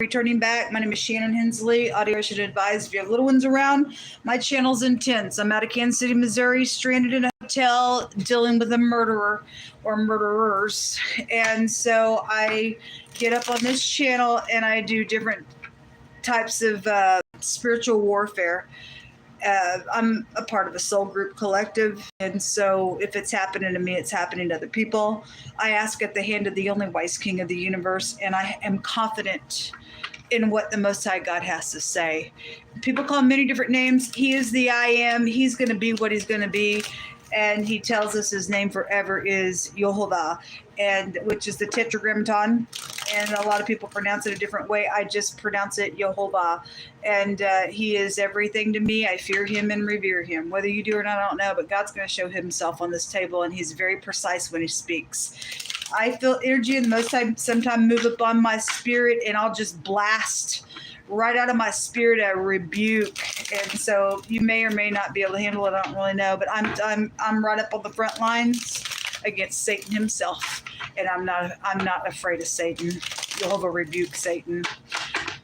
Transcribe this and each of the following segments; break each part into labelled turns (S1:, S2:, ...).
S1: Returning back, my name is Shannon Hensley. Audio should advise if you have little ones around. My channel's intense. I'm out of Kansas City, Missouri, stranded in a hotel, dealing with a murderer or murderers. And so I get up on this channel and I do different types of spiritual warfare. I'm a part of a soul group collective, and so if it's happening to me, it's happening to other people. I ask at the hand of the only wise King of the universe, and I am confident in what the Most High God has to say. People call him many different names. He is the I Am. He's going to be what he's going to be. And he tells us his name forever is YHVH, and which is the Tetragrammaton. And a lot of people pronounce it a different way. I just pronounce it YHVH. And he is everything to me. I fear him and revere him. Whether you do or not, I don't know. But God's going to show himself on this table, and he's very precise when he speaks. I feel energy in the most time, sometimes move upon my spirit, and I'll just blast right out of my spirit a rebuke. And so you may or may not be able to handle it. I don't really know, but I'm right up on the front lines against Satan himself, and I'm not afraid of Satan. Jehovah rebuke Satan.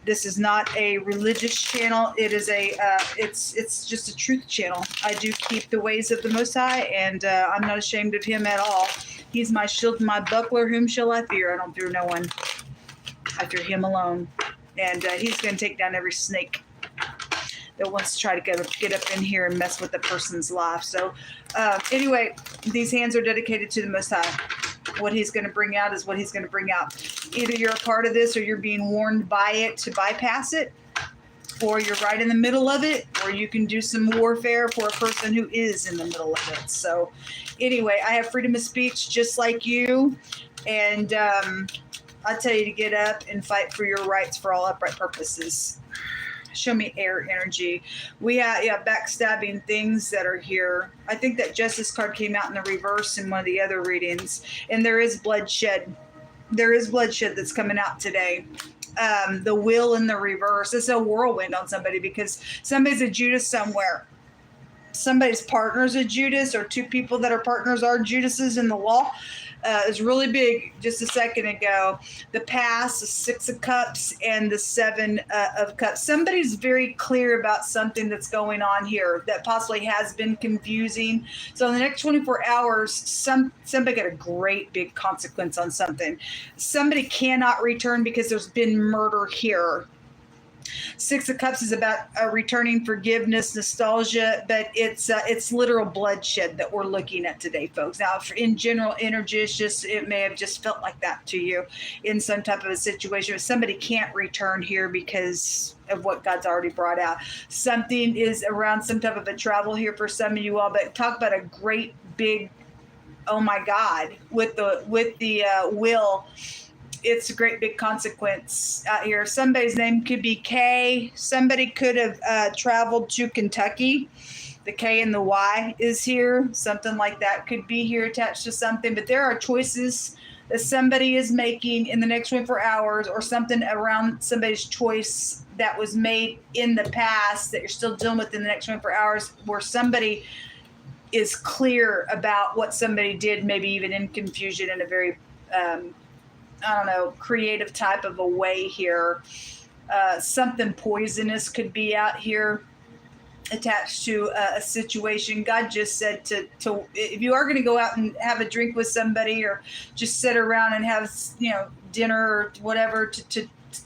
S1: This is not a religious channel. It is it's just a truth channel. I do keep the ways of the Most High, and I'm not ashamed of him at all. He's my shield and my buckler. Whom shall I fear? I don't fear no one. I fear him alone. And he's going to take down every snake that wants to try to get up in here and mess with the person's life. So anyway, these hands are dedicated to the Most High. What he's going to bring out is what he's going to bring out. Either you're a part of this, or you're being warned by it to bypass it, or you're right in the middle of it, or you can do some warfare for a person who is in the middle of it. So anyway, I have freedom of speech just like you. And I tell you to get up and fight for your rights for all upright purposes. Show me air energy. We have backstabbing things that are here. I think that justice card came out in the reverse in one of the other readings. And there is bloodshed. There is bloodshed that's coming out today. The wheel in the reverse. It's a whirlwind on somebody because somebody's a Judas somewhere. Somebody's partner's a Judas, or two people that are partners are Judases in the law. Is really big just a second ago. The Pass, the Six of Cups, and the Seven of Cups. Somebody's very clear about something that's going on here that possibly has been confusing. So in the next 24 hours, somebody got a great big consequence on something. Somebody cannot return because there's been murder here. Six of Cups is about returning forgiveness, nostalgia, but it's literal bloodshed that we're looking at today, folks. Now, in general energy, it may have just felt like that to you in some type of a situation. If somebody can't return here because of what God's already brought out. Something is around some type of a travel here for some of you all, but talk about a great big, oh my God, with the will. It's a great big consequence out here. Somebody's name could be K. Somebody could have traveled to Kentucky. The K and the Y is here. Something like that could be here attached to something. But there are choices that somebody is making in the next 24 hours, or something around somebody's choice that was made in the past that you're still dealing with in the next 24 hours, where somebody is clear about what somebody did, maybe even in confusion in a very I don't know, creative type of a way here. Something poisonous could be out here attached to a situation. God just said to if you are going to go out and have a drink with somebody, or just sit around and have dinner or whatever,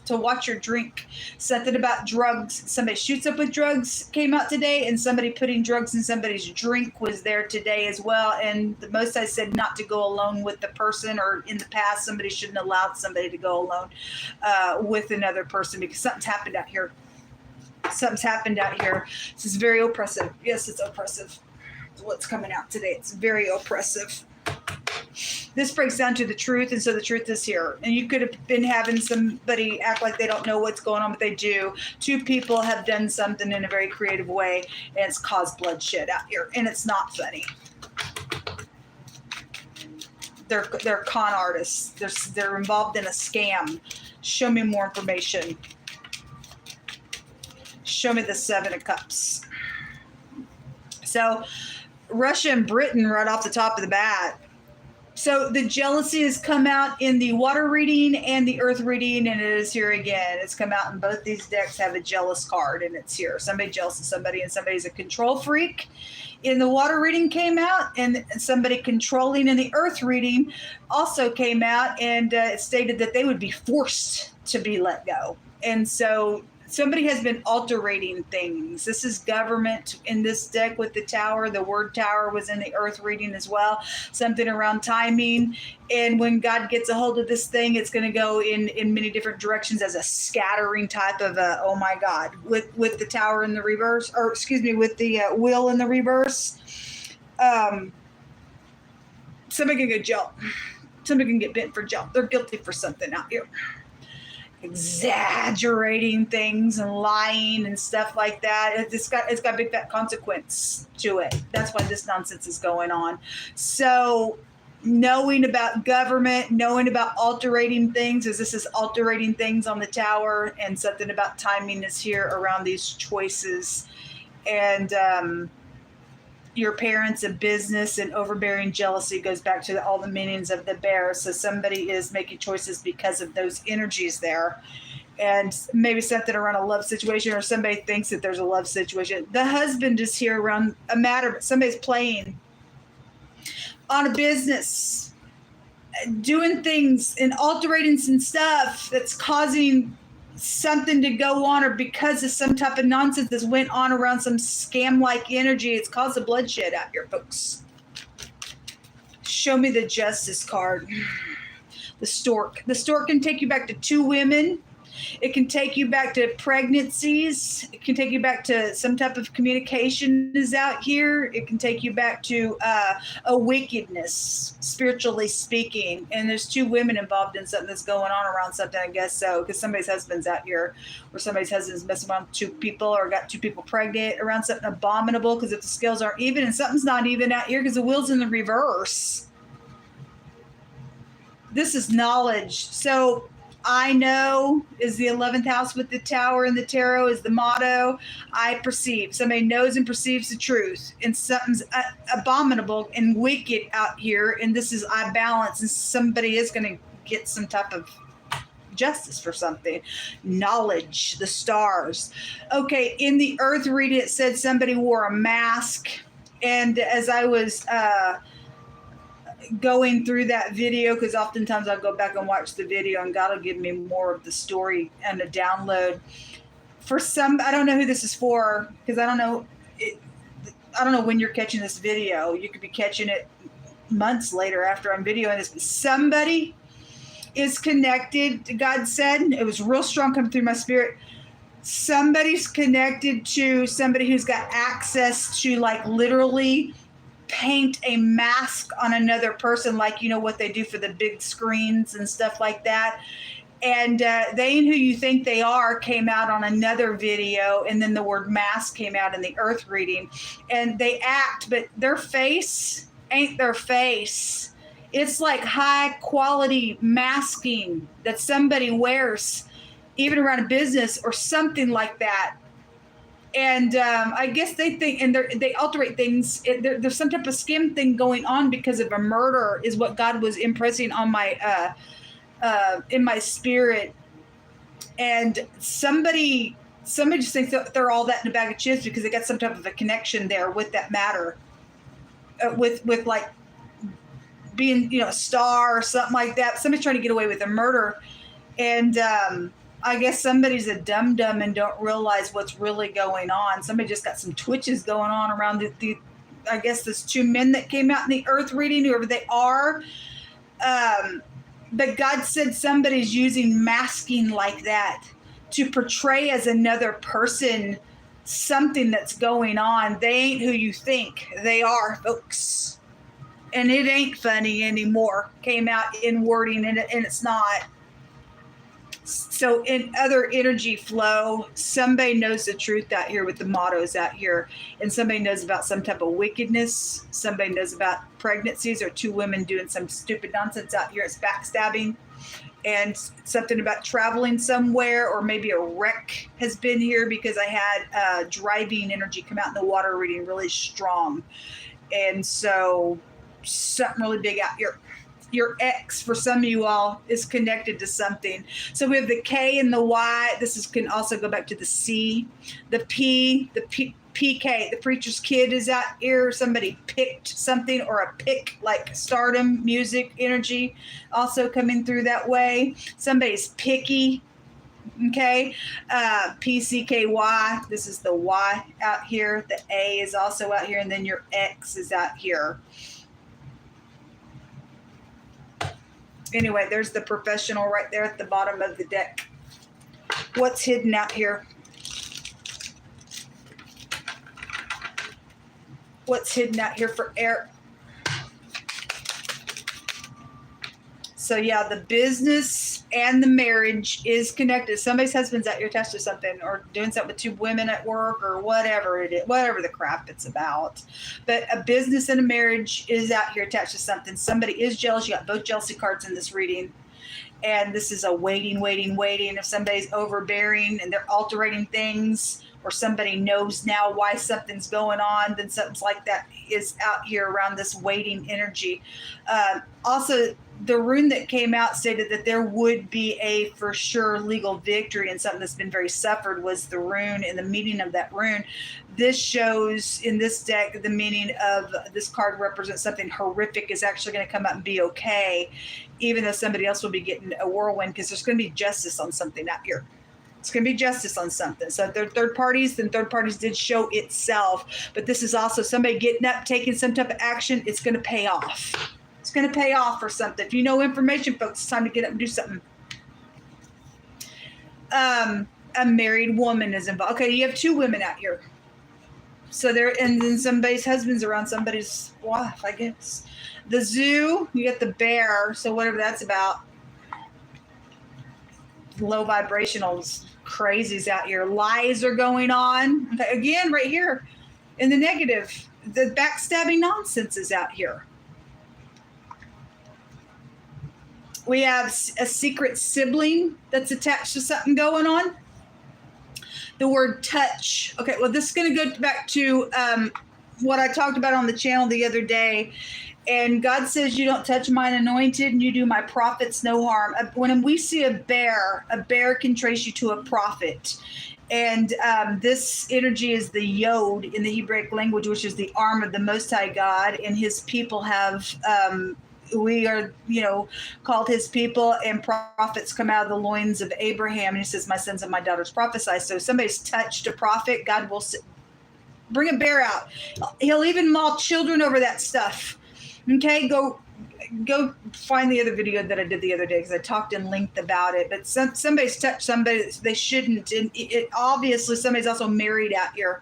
S1: to watch your drink. Something about drugs. Somebody shoots up with drugs came out today, and somebody putting drugs in somebody's drink was there today as well. And the Most High said not to go alone with the person, or in the past somebody shouldn't have allowed somebody to go alone with another person, because something's happened out here. Something's happened out here. This is very oppressive. Yes, it's oppressive. It's what's coming out today. It's very oppressive. This breaks down to the truth, and so the truth is here. And you could have been having somebody act like they don't know what's going on, but they do. Two people have done something in a very creative way, and it's caused bloodshed out here, and it's not funny. They're con artists. They're involved in a scam. Show me more information. Show me the Seven of Cups. So Russia and Britain right off the top of the bat. So the jealousy has come out in the water reading and the earth reading, and it is here again. It's come out in both these decks have a jealous card, and it's here. Somebody jealous of somebody, and somebody's a control freak. In the water reading came out, and somebody controlling in the earth reading also came out, and it stated that they would be forced to be let go. And so somebody has been altering things. This is government in this deck with the tower. The word tower was in the earth reading as well. Something around timing. And when God gets a hold of this thing, it's going to go in many different directions as a scattering type of oh my God, with the tower in the reverse, or excuse me, with the wheel in the reverse. Somebody can get jail. Somebody can get bent for jail. They're guilty for something out here. Exaggerating things and lying and stuff like that. It's got big fat consequence to it. That's why this nonsense is going on. So knowing about government, knowing about altering things, as this is altering things on the tower, and something about timing is here around these choices. And your parents, a business, and overbearing jealousy goes back to all the meanings of the bear. So somebody is making choices because of those energies there. And maybe something around a love situation, or somebody thinks that there's a love situation. The husband is here around a matter, but somebody's playing on a business, doing things and altering some stuff that's causing something to go on, or because of some type of nonsense that went on around some scam-like energy. It's caused a bloodshed out here, folks. Show me the justice card. The stork. The stork can take you back to two women. It can take you back to pregnancies. It can take you back to some type of communication is out here. It can take you back to a wickedness, spiritually speaking. And there's two women involved in something that's going on around something, I guess so, because somebody's husband's out here, or somebody's husband's messing around with two people, or got two people pregnant around something abominable, because if the scales aren't even, and something's not even out here because the wheel's in the reverse. This is knowledge. So I know is the 11th house with the tower and the tarot is the motto. I perceive. Somebody knows and perceives the truth. And something's abominable and wicked out here. And this is I balance. And somebody is going to get some type of justice for something. Knowledge, the stars. Okay, in the earth reading, it said somebody wore a mask. And as I was going through that video, because oftentimes I'll go back and watch the video and God will give me more of the story and a download. For some, I don't know who this is for, because I don't know when you're catching this video. You could be catching it months later after I'm videoing this. But somebody is connected. God said, it was real strong coming through my spirit. Somebody's connected to somebody who's got access to, like, literally paint a mask on another person, like, you know what they do for the big screens and stuff like that. And they ain't who you think they are came out on another video, and then the word mask came out in the earth reading. And they act, but their face ain't their face. It's like high quality masking that somebody wears, even around a business or something like that. And I guess they think, and they alterate things. There's some type of scam thing going on because of a murder, is what God was impressing on my in my spirit. And somebody just thinks that they're all that in a bag of chips because they got some type of a connection there with that matter, with like being, you know, a star or something like that. Somebody's trying to get away with a murder, and I guess somebody's a dum-dum and don't realize what's really going on. Somebody just got some twitches going on around the I guess there's two men that came out in the earth reading, whoever they are. But God said somebody's using masking like that to portray as another person something that's going on. They ain't who you think they are, folks. And it ain't funny anymore. Came out in wording, and it's not. So in other energy flow, somebody knows the truth out here with the mottos out here, and somebody knows about some type of wickedness. Somebody knows about pregnancies, or two women doing some stupid nonsense out here. It's backstabbing, and something about traveling somewhere, or maybe a wreck has been here, because I had driving energy come out in the water reading really strong. And so something really big out here. Your X, for some of you all, is connected to something. So we have the K and the Y. Can also go back to the C, the P, PK. The preacher's kid is out here. Somebody picked something, or a pick, like stardom, music, energy, also coming through that way. Somebody's picky. Okay, PCKY. This is the Y out here. The A is also out here, and then your X is out here. Anyway, there's the professional right there at the bottom of the deck. What's hidden out here? What's hidden out here for air? So yeah, the business and the marriage is connected. Somebody's husband's out here attached to something, or doing something with two women at work, or whatever it is, whatever the crap it's about. But a business and a marriage is out here attached to something. Somebody is jealous. You got both jealousy cards in this reading. And this is a waiting. If somebody's overbearing and they're altering things, or somebody knows now why something's going on, then something's like that is out here around this waiting energy. Also, the rune that came out stated that there would be a for sure legal victory, and something that's been very suffered was the rune and the meaning of that rune. This shows in this deck the meaning of this card represents something horrific is actually going to come out and be okay, even though somebody else will be getting a whirlwind, because there's going to be justice on something out here. It's going to be justice on something. So if they're third parties, then third parties did show itself. But this is also somebody getting up, taking some type of action. It's going to pay off. It's going to pay off for something. If you know information, folks, it's time to get up and do something. A married woman is involved. Okay, you have two women out here. So and then somebody's husband's around somebody's wife, I guess. The zoo, you get the bear. So whatever that's about. Low vibrationals, crazies out here. Lies are going on. Okay, again, right here in the negative, the backstabbing nonsense is out here. We have a secret sibling that's attached to something going on. The word touch. Okay, well, this is going to go back to what I talked about on the channel the other day. And God says, you don't touch mine anointed, and you do my prophets no harm. When we see a bear can trace you to a prophet. And this energy is the Yod in the Hebraic language, which is the arm of the Most High God. And his people have, we are, called his people, and prophets come out of the loins of Abraham. And he says, my sons and my daughters prophesy. So if somebody's touched a prophet, God will bring a bear out. He'll even maul children over that stuff. Okay, go find the other video that I did the other day, because I talked in length about it. But somebody's touched somebody they shouldn't, and it obviously somebody's also married out here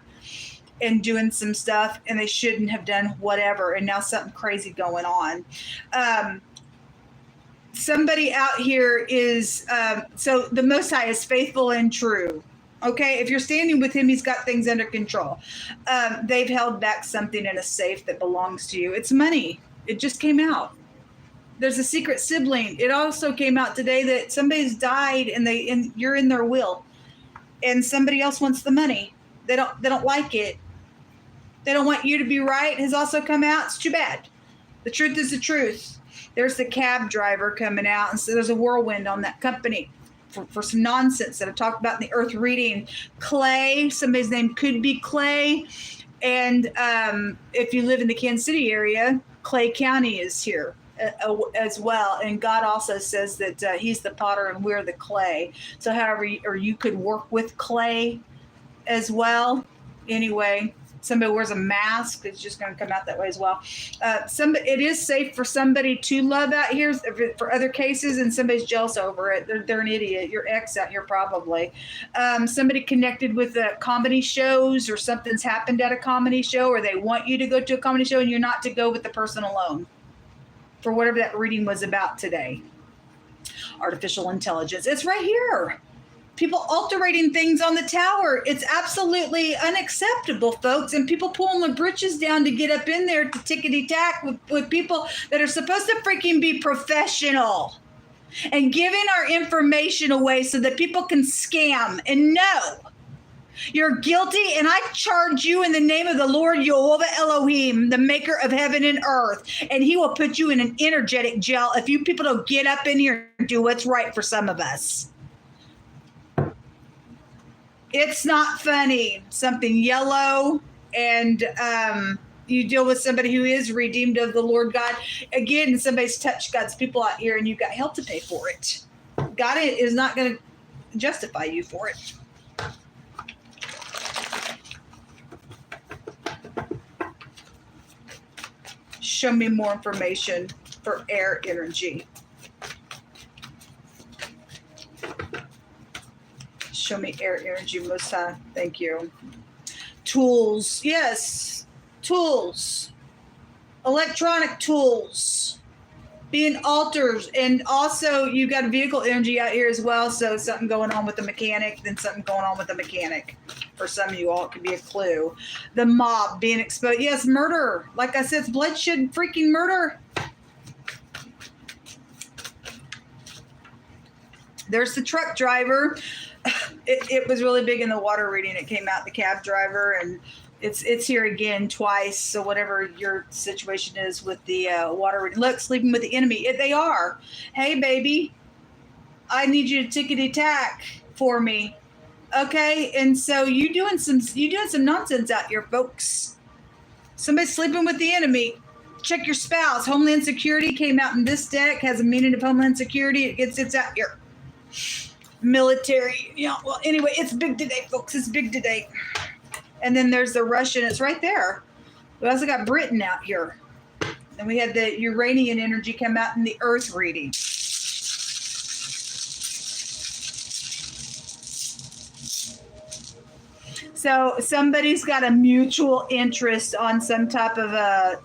S1: and doing some stuff, and they shouldn't have done whatever, and now something crazy going on. Somebody out here is so the Most High is faithful and true. Okay, if you're standing with him, he's got things under control. They've held back something in a safe that belongs to you. It's money. It just came out. There's a secret sibling. It also came out today that somebody's died, and you're in their will, and somebody else wants the money. They don't like it. They don't want you to be right. It has also come out. It's too bad. The truth is the truth. There's the cab driver coming out, and so there's a whirlwind on that company for some nonsense that I talked about in the Earth reading. Clay, somebody's name could be Clay, and if you live in the Kansas City area, Clay County is here as well. And God also says that he's the potter and we're the clay. So however, or you could work with clay as well. Anyway, somebody wears a mask, it's just going to come out that way as well. It is safe for somebody to love out here for other cases, and somebody's jealous over it. They're an idiot. Your ex out here probably. Somebody connected with comedy shows, or something's happened at a comedy show, or they want you to go to a comedy show and you're not to go with the person alone, for whatever that reading was about today. Artificial intelligence. It's right here. People altering things on the tower. It's absolutely unacceptable, folks. And people pulling their britches down to get up in there to tickety-tack with people that are supposed to freaking be professional, and giving our information away so that people can scam. And no, You're guilty, and I charge you in the name of the Lord Jehovah Elohim, the maker of heaven and earth, and he will put you in an energetic jail if you people don't get up in here and do what's right for some of us. It's not funny. Something yellow, and you deal with somebody who is redeemed of the Lord God. Again, somebody's touched God's people out here, and you've got help to pay for it. God is not going to justify you for it. Show me more information for air energy. Show me air energy, Most High. Thank you. Tools. Yes. Tools. Electronic tools. Being altars. And also, you got vehicle energy out here as well. So something going on with the mechanic, then something going on with the mechanic. For some of you all, it could be a clue. The mob being exposed. Yes, murder. Like I said, it's bloodshed, freaking murder. There's the truck driver. It was really big in the water reading. It came out, the cab driver, and it's here again twice. So whatever your situation is with the water reading. Look, sleeping with the enemy. They are. Hey, baby, I need you to tickety tack for me. Okay, and so you doing some nonsense out here, folks. Somebody's sleeping with the enemy. Check your spouse. Homeland Security came out in this deck. Has a meaning of Homeland Security. It's out here. Military. Yeah. Well, anyway, it's big today, folks. It's big today. And then there's the Russian. It's right there. We also got Britain out here. And we had the Uranian energy come out in the Earth reading. So somebody's got a mutual interest on some type of a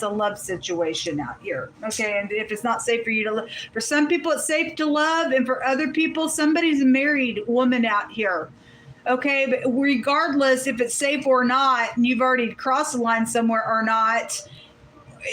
S1: love situation out here. Okay, and if it's not safe for you to love, for some people it's safe to love, and for other people, somebody's a married woman out here. Okay, but regardless if it's safe or not, and you've already crossed the line somewhere or not,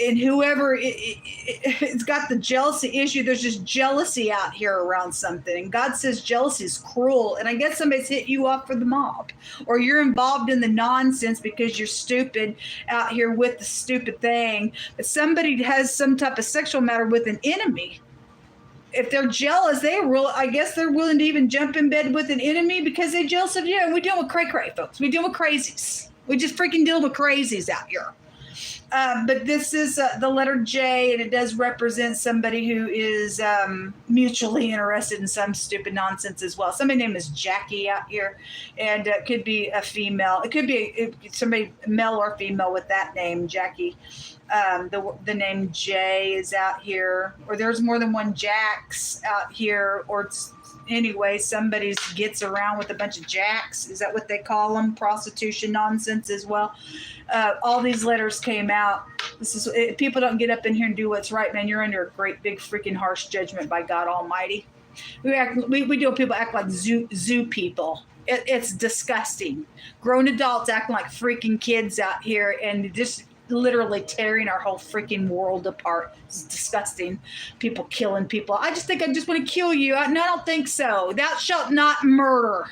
S1: and whoever it's got the jealousy issue, there's just jealousy out here around something. And God says jealousy is cruel. And I guess somebody's hit you off for the mob, or you're involved in the nonsense because you're stupid out here with the stupid thing. But somebody has some type of sexual matter with an enemy. If they're jealous, I guess they're willing to even jump in bed with an enemy because they're jealous of you. And we deal with cray-cray, folks. We deal with crazies. We just freaking deal with crazies out here. But this is the letter J, and it does represent somebody who is mutually interested in some stupid nonsense as well. Somebody's name is Jackie out here, and it could be a female. It could be somebody, male or female, with that name, Jackie. The name J is out here, or there's more than one Jacks out here, or anyway, somebody gets around with a bunch of jacks. Is that what they call them? Prostitution nonsense as well. All these letters came out. People don't get up in here and do what's right, man. You're under a great big freaking harsh judgment by God Almighty. We do people act like zoo people. It's disgusting. Grown adults acting like freaking kids out here, and just literally tearing our whole freaking world apart. It's disgusting. People killing people. I just think I just want to kill you. No, I don't think so. Thou shalt not murder.